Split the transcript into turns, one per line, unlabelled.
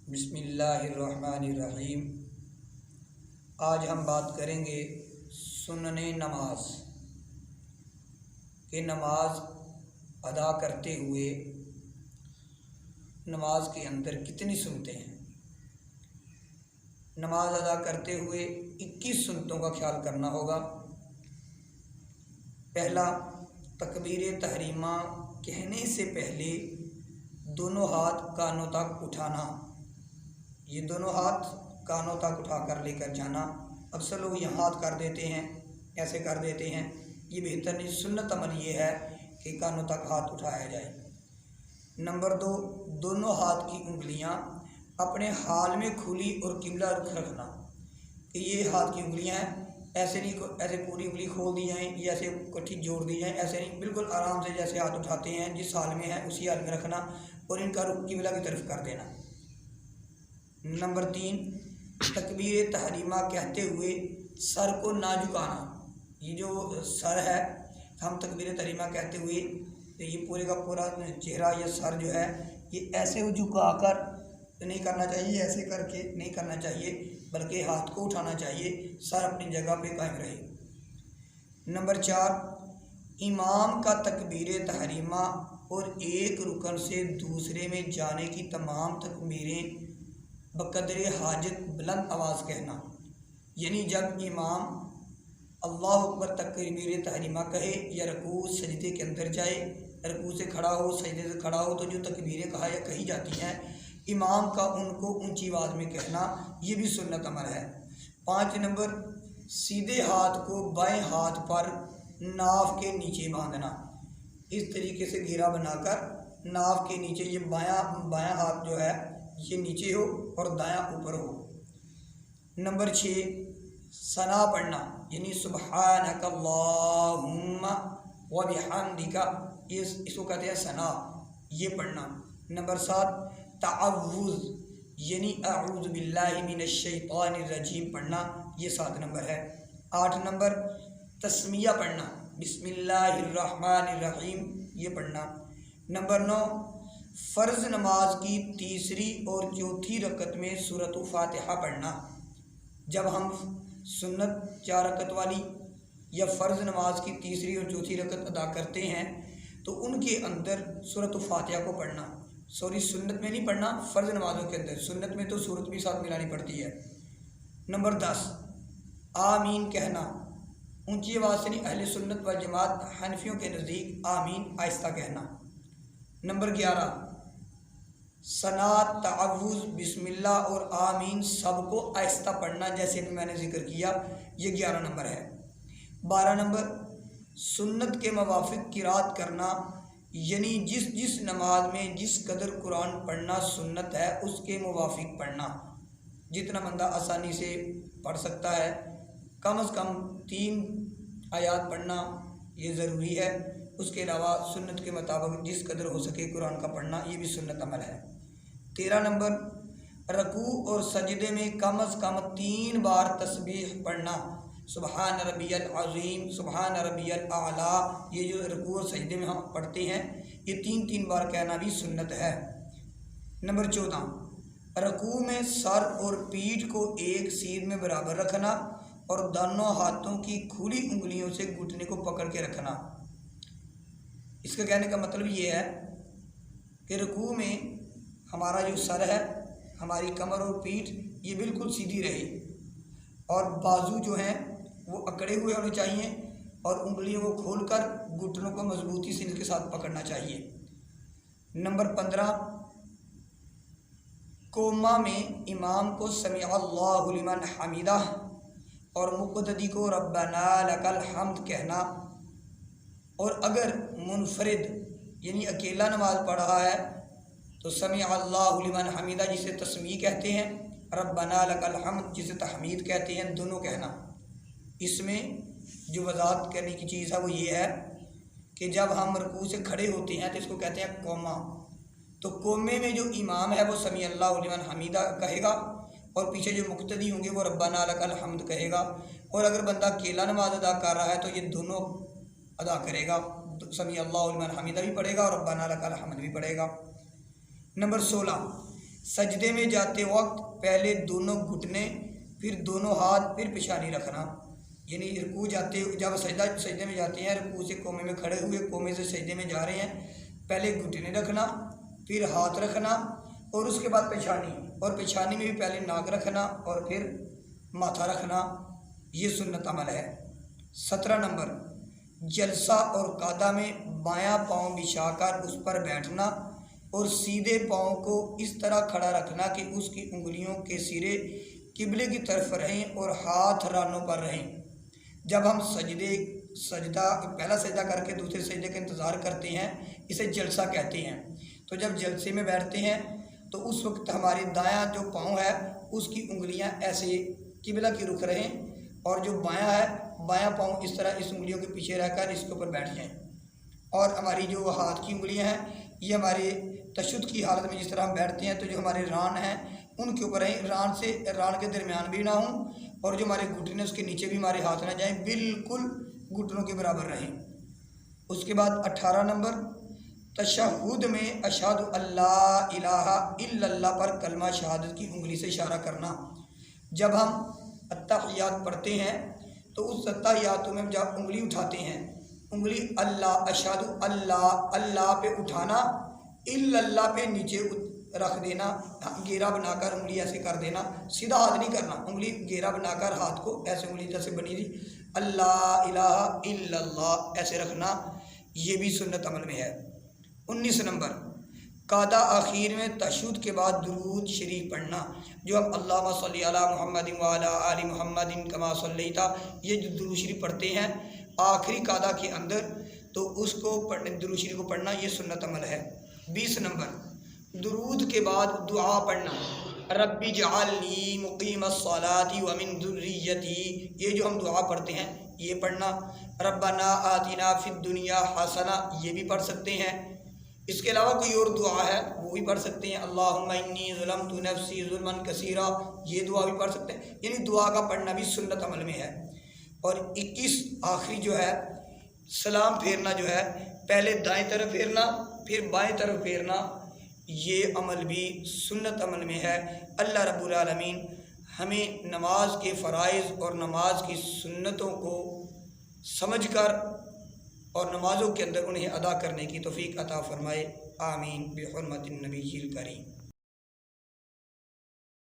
بسم اللہ الرحمن الرحیم۔ آج ہم بات کریں گے سنن نماز کہ نماز ادا کرتے ہوئے نماز کے اندر کتنی سنتیں ہیں۔ نماز ادا کرتے ہوئے 21 سنتوں کا خیال کرنا ہوگا۔ پہلا، تکبیر تحریمہ کہنے سے پہلے دونوں ہاتھ کانوں تک اٹھانا۔ یہ دونوں ہاتھ کانوں تک اٹھا کر لے کر جانا۔ اکثر لوگ یہ ہاتھ کر دیتے ہیں، ایسے کر دیتے ہیں، یہ بہتر نہیں۔ سنت عمل یہ ہے کہ کانوں تک ہاتھ اٹھایا جائے۔ نمبر 2، دونوں ہاتھ کی انگلیاں اپنے حال میں کھلی اور قبلہ رخ رکھنا۔ کہ یہ ہاتھ کی انگلیاں ہیں، ایسے نہیں ایسے پوری انگلی کھول دی جائیں یا ایسے کٹھی جوڑ دی جائیں، ایسے نہیں، بالکل آرام سے جیسے ہاتھ اٹھاتے ہیں جس حال میں ہے اسی حال میں رکھنا اور ان کا رخ قبلہ کی طرف کر دینا۔ نمبر 3، تکبیر تحریمہ کہتے ہوئے سر کو نہ جھکانا۔ یہ جو سر ہے، ہم تکبیر تحریمہ کہتے ہوئے یہ پورے کا پورا چہرہ یا سر جو ہے یہ ایسے جھکا کر نہیں کرنا چاہیے، ایسے کر کے نہیں کرنا چاہیے، بلکہ ہاتھ کو اٹھانا چاہیے، سر اپنی جگہ پہ قائم رہے۔ نمبر 4، امام کا تکبیر تحریمہ اور ایک رکن سے دوسرے میں جانے کی تمام تکبیریں بقدر حاجت بلند آواز کہنا۔ یعنی جب امام اللہ اکبر تکبیر تحریمہ کہے یا رکوع سجدے کے اندر جائے، رکوع سے کھڑا ہو، سجدے سے کھڑا ہو، تو جو تکبیریں کہی جاتی ہیں امام کا ان کو اونچی آواز میں کہنا، یہ بھی سنت عمل ہے۔ 5 نمبر، سیدھے ہاتھ کو بائیں ہاتھ پر ناف کے نیچے باندھنا۔ اس طریقے سے گھیرا بنا کر ناف کے نیچے، یہ بایاں ہاتھ جو ہے یہ نیچے ہو اور دایاں اوپر ہو۔ نمبر 6، ثنا پڑھنا، یعنی سبحانک اللہم وبحمدک، اس کو کہتے ہیں ثنا، یہ پڑھنا۔ نمبر 7، تعوذ، یعنی اعوذ باللہ من الشیطان الرجیم پڑھنا، یہ 7 نمبر ہے۔ 8 نمبر، تسمیہ پڑھنا، بسم اللہ الرحمن الرحیم، یہ پڑھنا۔ نمبر 9، فرض نماز کی تیسری اور چوتھی رکعت میں سورۃ فاتحہ پڑھنا۔ جب ہم سنت 4 رکعت والی یا فرض نماز کی تیسری اور چوتھی رکعت ادا کرتے ہیں تو ان کے اندر سورۃ فاتحہ کو پڑھنا۔ سنت میں نہیں پڑھنا، فرض نمازوں کے اندر، سنت میں تو سورت بھی ساتھ ملانی پڑتی ہے۔ نمبر 10، آمین کہنا، اونچی آواز سے نہیں، اہل سنت والجماعت حنفیوں کے نزدیک آمین آہستہ کہنا۔ نمبر 11، ثنا، تعوذ، بسم اللہ اور آمین سب کو آہستہ پڑھنا، جیسے بھی میں نے ذکر کیا، یہ 11 نمبر ہے۔ 12 نمبر، سنت کے موافق قرات کرنا، یعنی جس نماز میں جس قدر قرآن پڑھنا سنت ہے اس کے موافق پڑھنا۔ جتنا بندہ آسانی سے پڑھ سکتا ہے، کم از کم 3 آیات پڑھنا یہ ضروری ہے۔ اس کے علاوہ سنت کے مطابق جس قدر ہو سکے قرآن کا پڑھنا، یہ بھی سنت عمل ہے۔ 13 نمبر، رکوع اور سجدے میں کم از کم 3 بار تسبیح پڑھنا، سبحان ربی العظیم، سبحان ربی الاعلیٰ، یہ جو رکوع اور سجدے میں ہم پڑھتے ہیں یہ 3 بار کہنا بھی سنت ہے۔ نمبر 14، رکوع میں سر اور پیٹھ کو ایک سیر میں برابر رکھنا اور دونوں ہاتھوں کی کھلی انگلیوں سے گھٹنے کو پکڑ کے رکھنا۔ اس کا کہنے کا مطلب یہ ہے کہ رکوع میں ہمارا جو سر ہے، ہماری کمر اور پیٹھ یہ بالکل سیدھی رہے اور بازو جو ہیں وہ اکڑے ہوئے ہونے چاہیے اور انگلیوں کو کھول کر گھٹنوں کو مضبوطی سے ان کے ساتھ پکڑنا چاہیے۔ نمبر 15، قوما میں امام کو سمع اللہ لمن حمیدہ اور مقتدی کو ربنا لک الحمد کہنا، اور اگر منفرد یعنی اکیلا نماز پڑھ رہا ہے تو سمع اللہ لمن حمیدہ جسے تسمیع کہتے ہیں، ربنا لک الحمد جسے تحمید کہتے ہیں، دونوں کہنا۔ اس میں جو وضاحت کرنے کی چیز ہے وہ یہ ہے کہ جب ہم رکوع سے کھڑے ہوتے ہیں تو اس کو کہتے ہیں قوما، تو قومے میں جو امام ہے وہ سمع اللہ لمن حمیدہ کہے گا اور پیچھے جو مقتدی ہوں گے وہ ربنا لک الحمد کہے گا، اور اگر بندہ اکیلا نماز ادا کر رہا ہے تو یہ دونوں ادا کرے گا، سمیع اللہ لمن حمیدہ بھی پڑھے گا اور ربنا لک الحمد بھی پڑھے گا۔ نمبر 16، سجدے میں جاتے وقت پہلے دونوں گھٹنے، پھر دونوں ہاتھ، پھر پیشانی رکھنا، یعنی رکوع جاتے جب سجدے میں جاتے ہیں، رکوع سے قومے میں کھڑے ہوئے، قومے سے سجدے میں جا رہے ہیں، پہلے گھٹنے رکھنا، پھر ہاتھ رکھنا، اور اس کے بعد پیشانی، اور پیشانی میں بھی پہلے ناک رکھنا اور پھر ماتھا رکھنا۔ یہ سنت عمل ہے۔ 17 نمبر، جلسہ اور قعدہ میں بایاں پاؤں بچھا کر اس پر بیٹھنا اور سیدھے پاؤں کو اس طرح کھڑا رکھنا کہ اس کی انگلیوں کے سرے قبلے کی طرف رہیں اور ہاتھ رانوں پر رہیں۔ جب ہم پہلا سجدہ کر کے دوسرے سجدے کا انتظار کرتے ہیں، اسے جلسہ کہتے ہیں۔ تو جب جلسے میں بیٹھتے ہیں تو اس وقت ہمارے دایاں جو پاؤں ہے اس کی انگلیاں ایسے قبلہ کی رخ رہیں، اور جو بایاں ہے بایاں پاؤں اس طرح اس انگلیوں کے پیچھے رہ کر اس کے اوپر بیٹھ جائیں، اور ہماری جو ہاتھ کی انگلیاں ہیں یہ ہمارے تشہد کی حالت میں جس طرح ہم بیٹھتے ہیں تو جو ہمارے ران ہیں ان کے اوپر رہیں، ران کے درمیان بھی نہ ہوں، اور جو ہمارے گھٹنے اس کے نیچے بھی ہمارے ہاتھ نہ جائیں، بالکل گھٹنوں کے برابر رہیں۔ اس کے بعد 18 نمبر، تشہد میں اشہد اللہ الہ الا اللہ پر کلمہ شہادت کی انگلی سے اشارہ کرنا۔ جب ہم التحیات پڑھتے ہیں تو اس التحیات میں جب انگلی اٹھاتے ہیں، انگلی اللہ اشہد اللہ پہ اٹھانا، الا اللہ پہ نیچے رکھ دینا، گھیرا بنا کر انگلی ایسے کر دینا، سیدھا ہاتھ نہیں کرنا، انگلی گھیرا بنا کر ہاتھ کو ایسے انگلی جیسے بنی تھی اللہ الہ الا اللہ ایسے رکھنا، یہ بھی سنت عمل میں ہے۔ 19 نمبر، قعدہ آخیر میں تشہد کے بعد درود شریف پڑھنا، جو ہم اللہم صلی علی محمد وعلی آل محمد کما صلیت، یہ جو درود شریف پڑھتے ہیں آخری قعدہ کے اندر، تو اس کو درود شریف کو پڑھنا یہ سنت عمل ہے۔ 20 نمبر، درود کے بعد دعا پڑھنا، رب اجعلنی مقیم الصلاۃ ومن ذریتی، یہ جو ہم دعا پڑھتے ہیں یہ پڑھنا، ربنا آتنا فی الدنیا حسنہ یہ بھی پڑھ سکتے ہیں۔ اس کے علاوہ کوئی اور دعا ہے وہ بھی پڑھ سکتے ہیں، اللہم انی ظلمت نفسی ظلما کثیرا، یہ دعا بھی پڑھ سکتے ہیں، یعنی دعا کا پڑھنا بھی سنت عمل میں ہے۔ اور 21 آخری جو ہے سلام پھیرنا، جو ہے پہلے دائیں طرف پھیرنا پھر بائیں طرف پھیرنا، یہ عمل بھی سنت عمل میں ہے۔ اللہ رب العالمین ہمیں نماز کے فرائض اور نماز کی سنتوں کو سمجھ کر اور نمازوں کے اندر انہیں ادا کرنے کی توفیق عطا فرمائے، آمین، بحرمت النبی الکریم۔